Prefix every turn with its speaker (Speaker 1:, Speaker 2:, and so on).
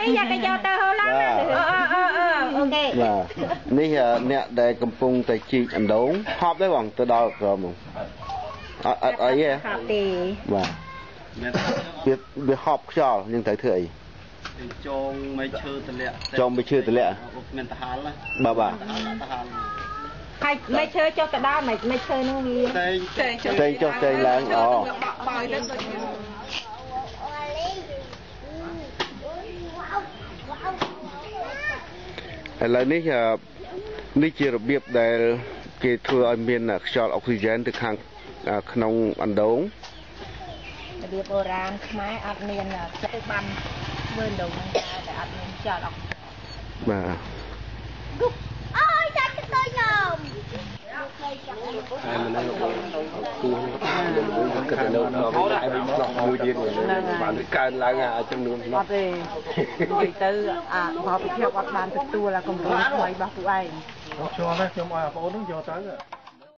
Speaker 1: tí ra cái cho tơ hô lắm ok
Speaker 2: ní nè để cầm pung tại chi ăn đấu họp đấy bằng từ đó rồi mà ấy ấy và biết họp cho nhưng thấy thầy
Speaker 3: trong mấy
Speaker 2: chơi từ lẹ bà
Speaker 1: hay mấy chơi cho cái đó mày chơi nó gì
Speaker 2: chơi cho chơi là lại ní chỉរបៀបដែលគេធ្វើឲ្យមានខ្យល់អុកស៊ីហ្សែនទៅខាងក្នុងអណ្ដូង
Speaker 1: របៀបបុរាណខ្មែរអត់មានចិត្តបានធ្វើដងតែអត់មានខ្យល់អុក
Speaker 2: បាទ
Speaker 1: អើយចាច់ទៅញោម
Speaker 2: ហើយមិនដឹងគូនឹងគិតទៅដល់តែវិញដល់មួយទៀតបានកើនឡើងចំនួនអត់ទេនិយាយទៅផលប្រភពអត់បានទទួលកម្រិតថ្មីរបស់ពួកឯង
Speaker 3: ខ្ញុំឲ្យបងប្អូននឹងយកទៅ